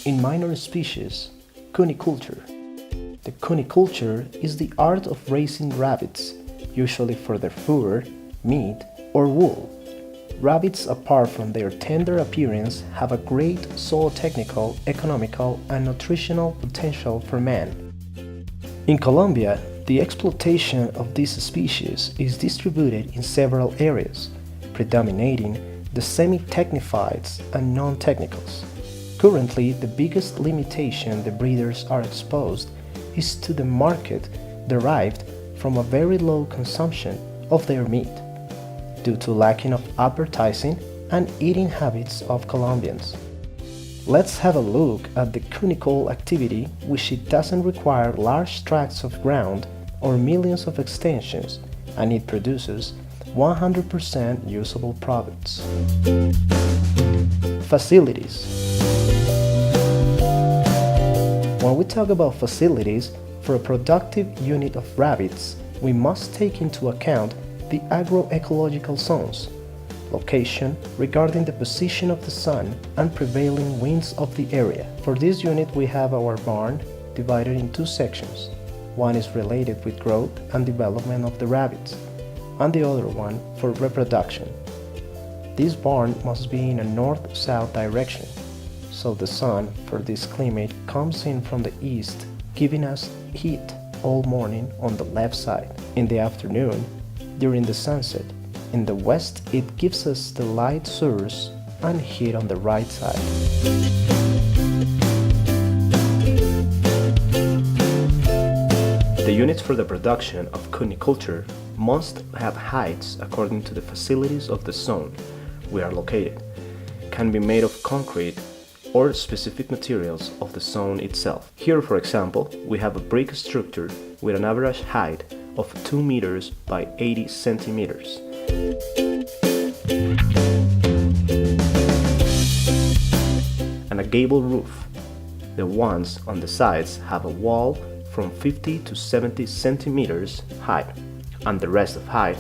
In minor species, Cuniculture. The Cuniculture is the art of raising rabbits, usually for their fur, meat, or wool. Rabbits, apart from their tender appearance, have a great zootechnical, economical, and nutritional potential for man. In Colombia, the exploitation of this species is distributed in several areas, predominating the semi-technifieds and non-technicals. Currently, the biggest limitation the breeders are exposed is to the market derived from a very low consumption of their meat, due to lacking of advertising and eating habits of Colombians. Let's have a look at the cunicle activity, which it doesn't require large tracts of ground or millions of extensions, and it produces 100% usable products. Facilities. When we talk about facilities for a productive unit of rabbits, we must take into account the agroecological zones, location regarding the position of the sun and prevailing winds of the area. For this unit, we have our barn divided in two sections. One is related with growth and development of the rabbits, and the other one for reproduction. This barn must be in a north-south direction, so the sun for this climate comes in from the east, giving us heat all morning on the left side. In the afternoon, during the sunset, in the west it gives us the light source and heat on the right side. The units for the production of cuniculture must have heights according to the facilities of the zone we are located, can be made of concrete or specific materials of the zone itself. Here, for example, we have a brick structure with an average height of 2 meters by 80 centimeters. And a gable roof. The ones on the sides have a wall from 50 to 70 centimeters high, and the rest of height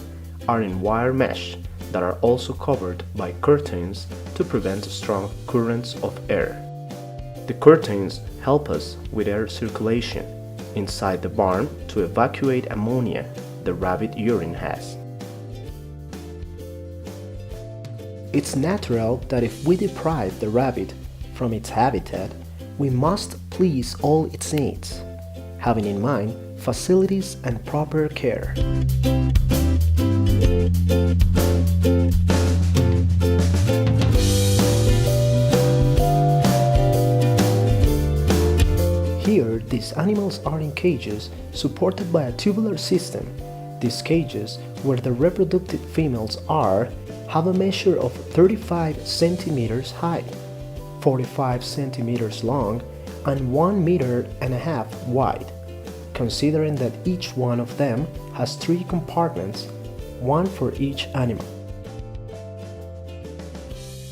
are in wire mesh that are also covered by curtains to prevent strong currents of air. The curtains help us with air circulation inside the barn to evacuate ammonia the rabbit urine has. It's natural that if we deprive the rabbit from its habitat, we must please all its needs, having in mind facilities and proper care. Here, these animals are in cages supported by a tubular system. These cages, where the reproductive females are, have a measure of 35 centimeters high, 45 centimeters long, and 1.5 meters wide, considering that each one of them has 3 compartments, one for each animal.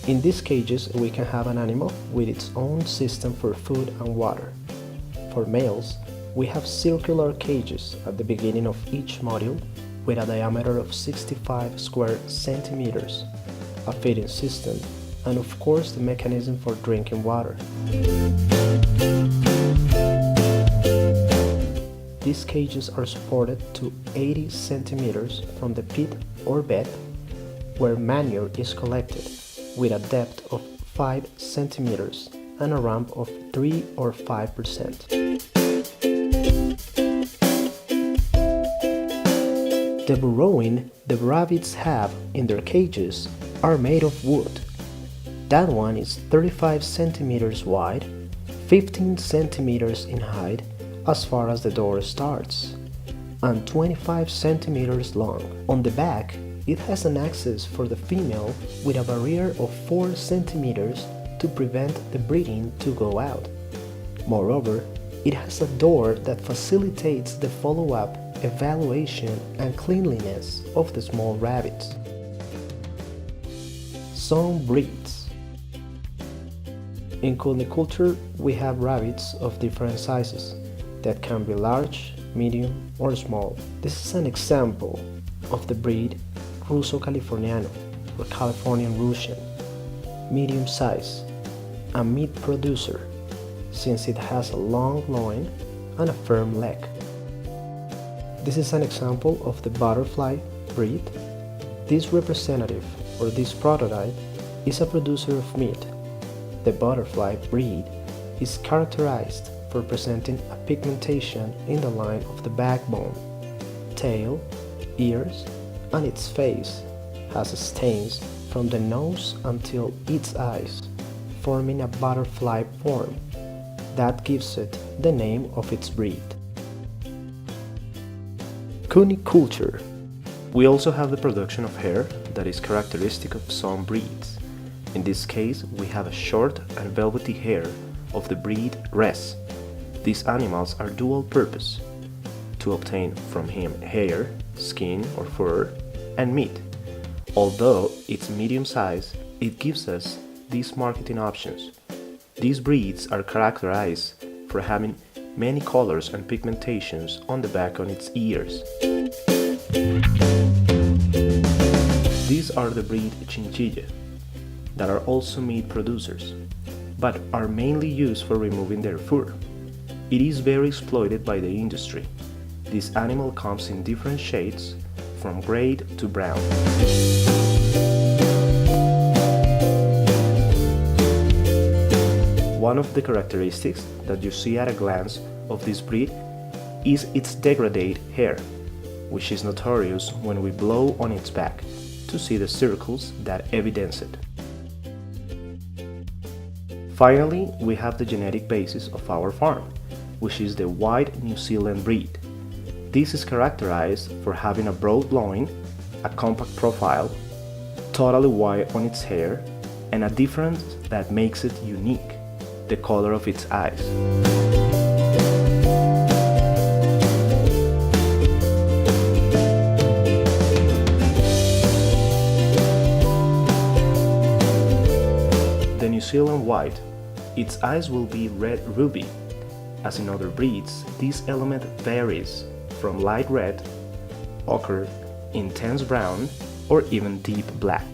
In these cages, we can have an animal with its own system for food and water. For males, we have circular cages at the beginning of each module with a diameter of 65 square centimeters, a feeding system, and of course the mechanism for drinking water. These cages are supported to 80 centimeters from the pit or bed where manure is collected, with a depth of 5 centimeters and a ramp of 3 or 5%. The burrowing the rabbits have in their cages are made of wood. That one is 35 centimeters wide, 15 centimeters in height as far as the door starts, and 25 centimeters long. On the back, it has an access for the female with a barrier of 4 centimeters to prevent the breeding to go out. Moreover, it has a door that facilitates the follow-up, evaluation, and cleanliness of the small rabbits. Some breeds. In cuniculture, we have rabbits of different sizes that can be large, medium, or small. This is an example of the breed Russo Californiano or Californian Russian, medium size, a meat producer, since it has a long loin and a firm leg. This is an example of the butterfly breed. This representative, or this prototype, is a producer of meat. The butterfly breed is characterized for presenting a pigmentation in the line of the backbone, tail, ears, and its face has stains from the nose until its eyes, forming a butterfly form that gives it the name of its breed. Cuniculture. We also have the production of hair that is characteristic of some breeds. In this case, we have a short and velvety hair of the breed Res. These animals are dual purpose, to obtain from him hair, skin or fur, and meat. Although it's medium size, it gives us these marketing options. These breeds are characterized for having many colors and pigmentations on the back of its ears. These are the breed Chinchilla, that are also meat producers, but are mainly used for removing their fur. It is very exploited by the industry. This animal comes in different shades, from gray to brown. One of the characteristics that you see at a glance of this breed is its degraded hair, which is notorious when we blow on its back to see the circles that evidence it. Finally, we have the genetic basis of our farm, which is the white New Zealand breed. This is characterized for having a broad loin, a compact profile, totally white on its hair, and a difference that makes it unique: the color of its eyes. The New Zealand White, its eyes will be red ruby. As in other breeds, this element varies from light red, ochre, intense brown, or even deep black.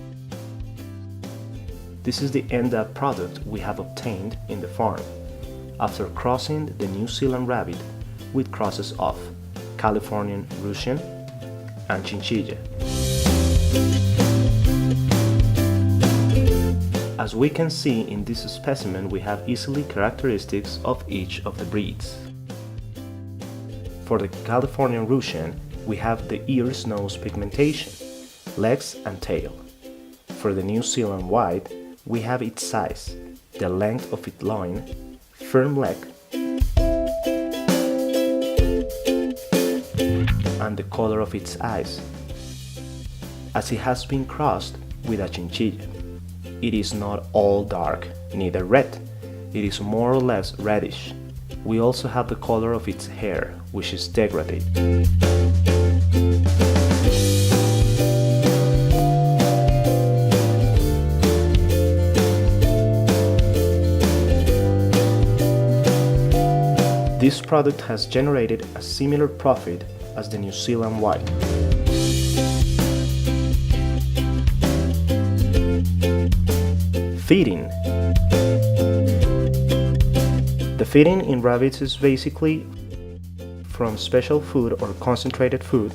This is the end product we have obtained in the farm, after crossing the New Zealand Rabbit with crosses of Californian Russian and Chinchilla. As we can see in this specimen, we have easily characteristics of each of the breeds. For the Californian Russian, we have the ears nose pigmentation, legs and tail. For the New Zealand White, we have its size, the length of its loin, firm leg, and the color of its eyes, as it has been crossed with a Chinchilla. It is not all dark, neither red. It is more or less reddish. We also have the color of its hair, which is degraded. This product has generated a similar profit as the New Zealand White. Feeding. The feeding in rabbits is basically from special food or concentrated food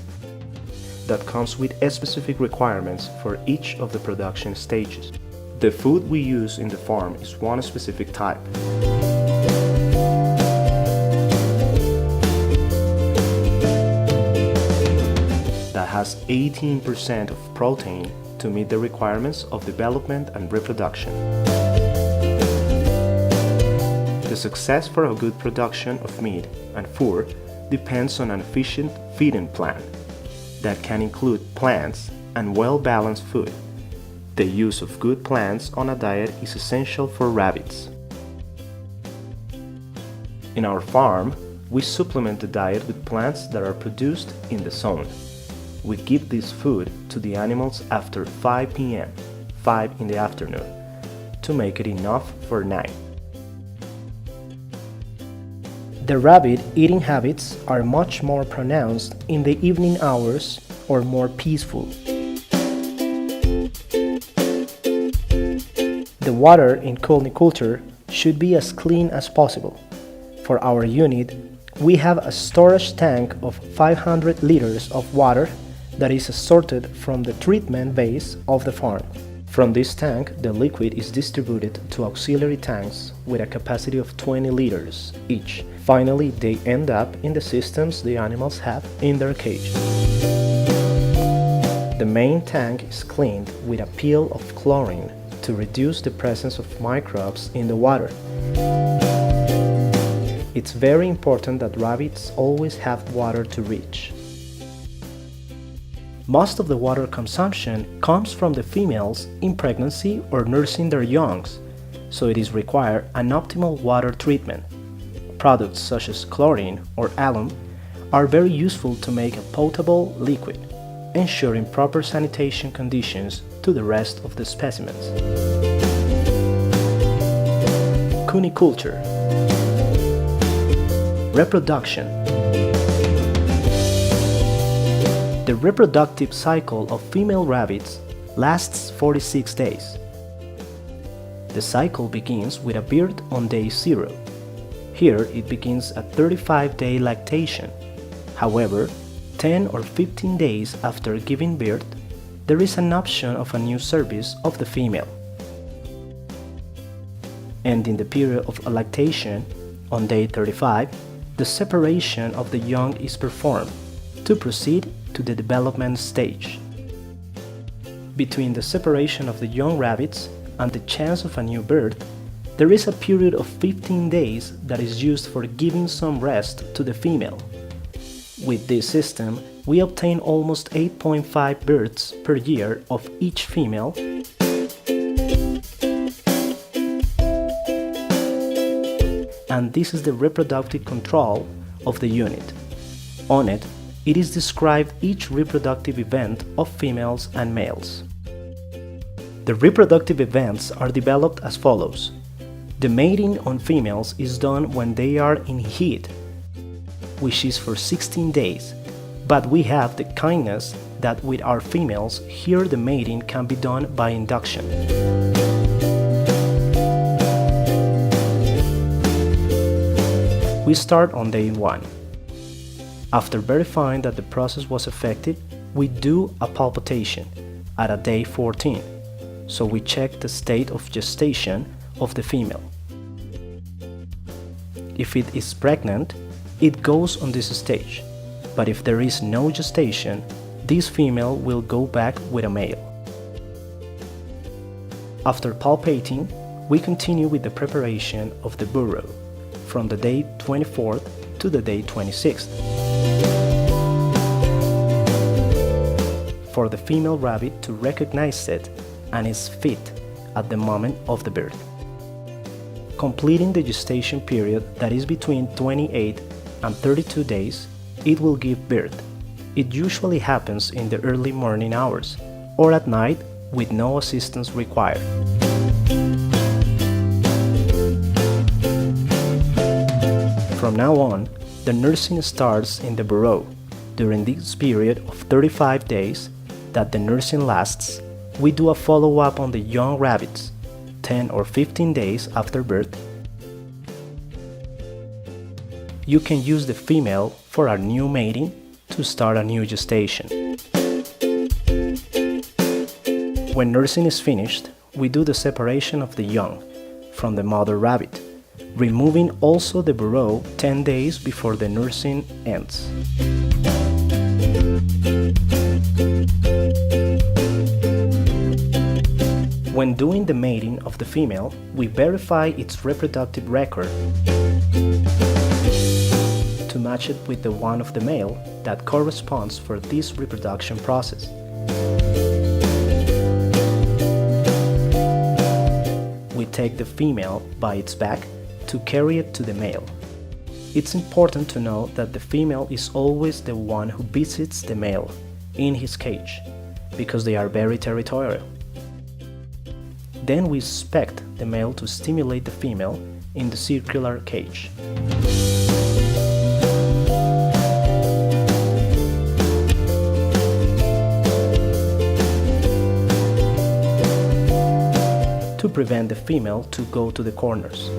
that comes with specific requirements for each of the production stages. The food we use in the farm is one specific type. That has 18% of protein to meet the requirements of development and reproduction. The success for a good production of meat and fur depends on an efficient feeding plan that can include plants and well-balanced food. The use of good plants on a diet is essential for rabbits. In our farm, we supplement the diet with plants that are produced in the zone. We give this food to the animals after 5 p.m., 5 in the afternoon, to make it enough for night. The rabbit eating habits are much more pronounced in the evening hours or more peaceful. The water in Cuniculture should be as clean as possible. For our unit, we have a storage tank of 500 liters of water that is sorted from the treatment base of the farm. From this tank, the liquid is distributed to auxiliary tanks with a capacity of 20 liters each. Finally, they end up in the systems the animals have in their cage. The main tank is cleaned with a peel of chlorine to reduce the presence of microbes in the water. It's very important that rabbits always have water to reach. Most of the water consumption comes from the females in pregnancy or nursing their youngs, so it is required an optimal water treatment. Products such as chlorine or alum are very useful to make a potable liquid, ensuring proper sanitation conditions to the rest of the specimens. Cuniculture. Reproduction. The reproductive cycle of female rabbits lasts 46 days. The cycle begins with a birth on day 0. Here it begins at 35-day lactation. However, 10 or 15 days after giving birth, there is an option of a new service of the female. And in the period of lactation, on day 35, the separation of the young is performed to proceed to the development stage. Between the separation of the young rabbits and the chance of a new birth, there is a period of 15 days that is used for giving some rest to the female. With this system, we obtain almost 8.5 births per year of each female, and this is the reproductive control of the unit. On it, it is described each reproductive event of females and males. The reproductive events are developed as follows. The mating on females is done when they are in heat, which is for 16 days, but we have the kindness that with our females, here the mating can be done by induction. We start on day 1. After verifying that the process was effective, we do a palpation at a day 14, so we check the state of gestation of the female. If it is pregnant, it goes on this stage, but if there is no gestation, this female will go back with a male. After palpating, we continue with the preparation of the burrow from the day 24th to the day 26th. For the female rabbit to recognize it and is fit at the moment of the birth. Completing the gestation period that is between 28 and 32 days, it will give birth. It usually happens in the early morning hours or at night with no assistance required. From now on, the nursing starts in the burrow. During this period of 35 days that the nursing lasts, we do a follow-up on the young rabbits, 10 or 15 days after birth. You can use the female for a new mating to start a new gestation. When nursing is finished, we do the separation of the young from the mother rabbit, removing also the burrow 10 days before the nursing ends. When doing the mating of the female, we verify its reproductive record to match it with the one of the male that corresponds for this reproduction process. We take the female by its back to carry it to the male. It's important to know that the female is always the one who visits the male in his cage, because they are very territorial. Then we expect the male to stimulate the female in the circular cage. To prevent the female to go to the corners.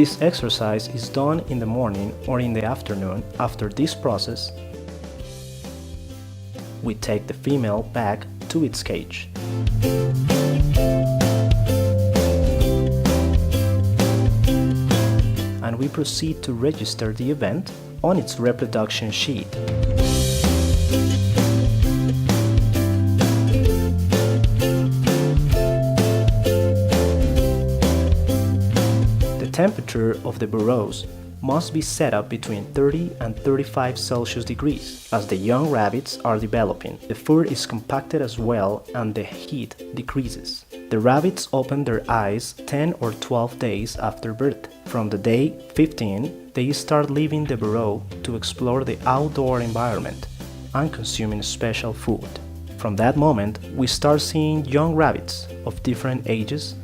This exercise is done in the morning or in the afternoon. After this process, we take the female back to its cage. And we proceed to register the event on its reproduction sheet. The temperature of the burrows must be set up between 30 and 35 Celsius degrees. As the young rabbits are developing, the fur is compacted as well and the heat decreases. The rabbits open their eyes 10 or 12 days after birth. From the day 15, they start leaving the burrow to explore the outdoor environment and consuming special food. From that moment, we start seeing young rabbits of different ages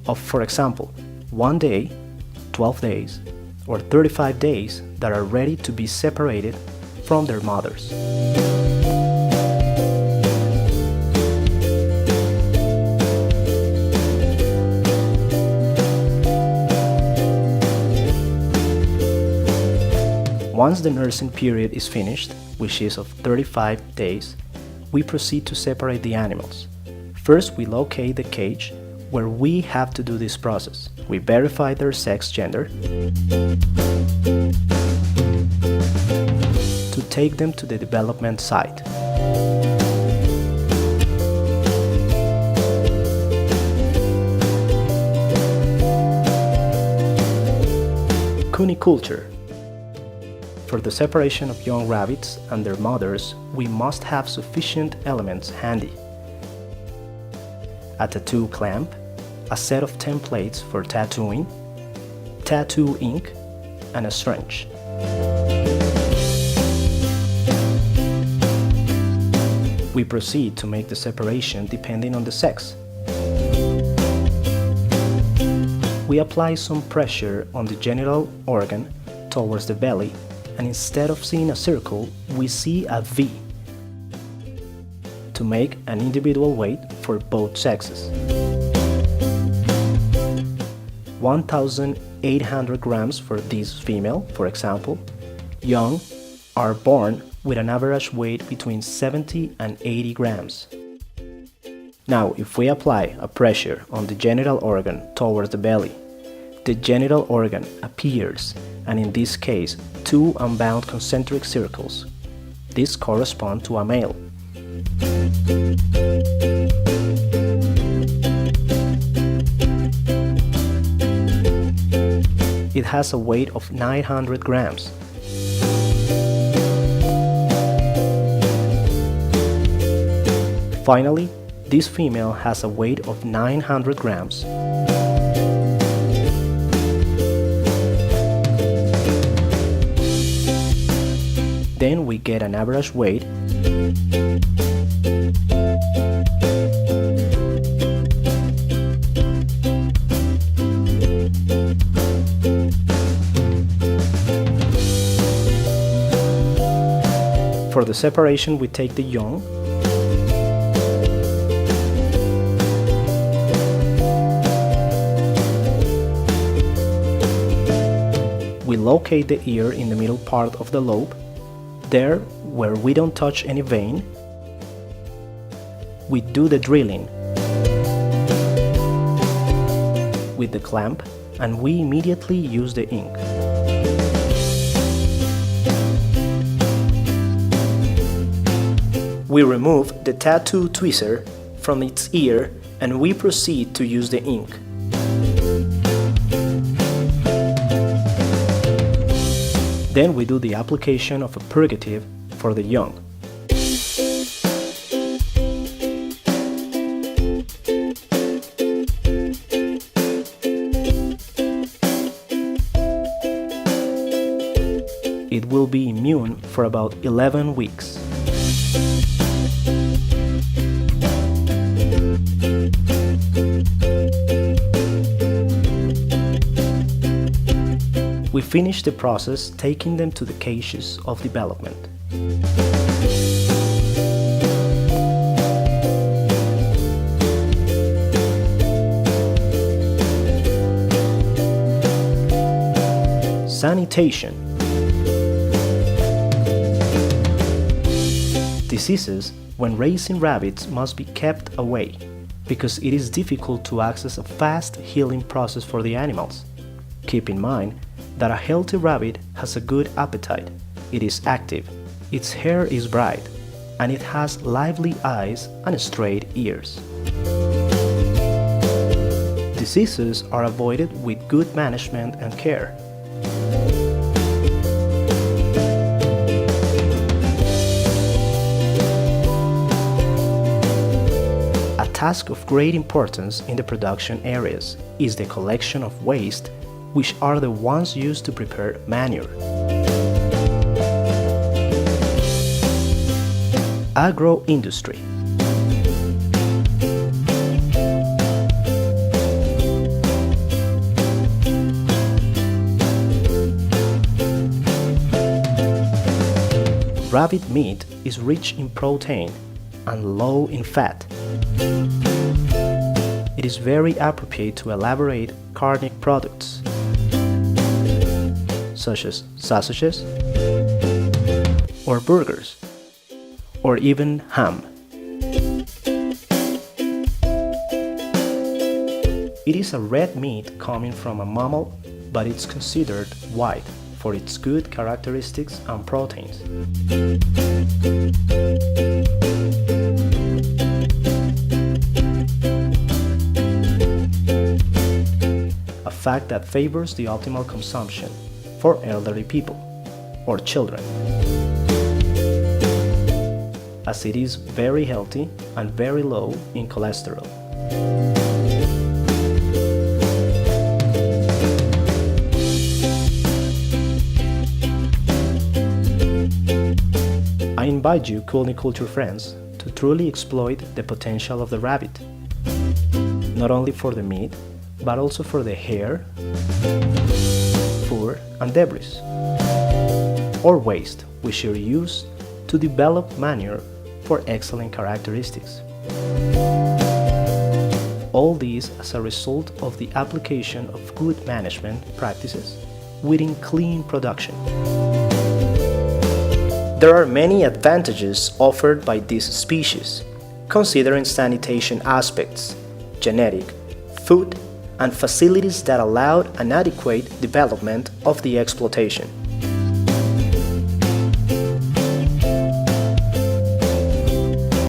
of, for example, 1 day, 12 days, or 35 days that are ready to be separated from their mothers. Once the nursing period is finished, which is of 35 days, we proceed to separate the animals. First, we locate the cage where we have to do this process. We verify their sex gender to take them to the development site. Cuniculture. For the separation of young rabbits and their mothers, we must have sufficient elements handy. A tattoo clamp, a set of templates for tattooing, tattoo ink, and a syringe. We proceed to make the separation depending on the sex. We apply some pressure on the genital organ towards the belly, and instead of seeing a circle, we see a V to make an individual weight for both sexes. 1,800 grams for this female, for example. Young are born with an average weight between 70 and 80 grams. Now, if we apply a pressure on the genital organ towards the belly, the genital organ appears, and in this case, 2 unbound concentric circles. This corresponds to a male. It has a weight of 900 grams. Finally, this female has a weight of 900 grams. Then we get an average weight . For the separation, we take the young . We locate the ear in the middle part of the lobe. There, where we don't touch any vein, we do the drilling with the clamp, and we immediately use the ink. We remove the tattoo tweezer from its ear and we proceed to use the ink. Then we do the application of a purgative for the young. It will be immune for about 11 weeks. We finish the process taking them to the cages of development. Sanitation. Diseases when raising rabbits must be kept away because it is difficult to access a fast healing process for the animals. Keep in mind that a healthy rabbit has a good appetite, it is active, its hair is bright, and it has lively eyes and straight ears. Diseases are avoided with good management and care. A task of great importance in the production areas is the collection of waste, which are the ones used to prepare manure. Agro-industry. Rabbit meat is rich in protein and low in fat. It is very appropriate to elaborate carnic products, such as sausages, or burgers, or even ham. It is a red meat coming from a mammal, but it's considered white for its good characteristics and proteins. A fact that favors the optimal consumption for elderly people or children, as it is very healthy and very low in cholesterol. I invite you, Cuniculture friends, to truly exploit the potential of the rabbit, not only for the meat, but also for the hair, fur, and debris, or waste which are used to develop manure for excellent characteristics. All these as a result of the application of good management practices within clean production. There are many advantages offered by this species, considering sanitation aspects, genetic, food, and facilities that allowed an adequate development of the exploitation.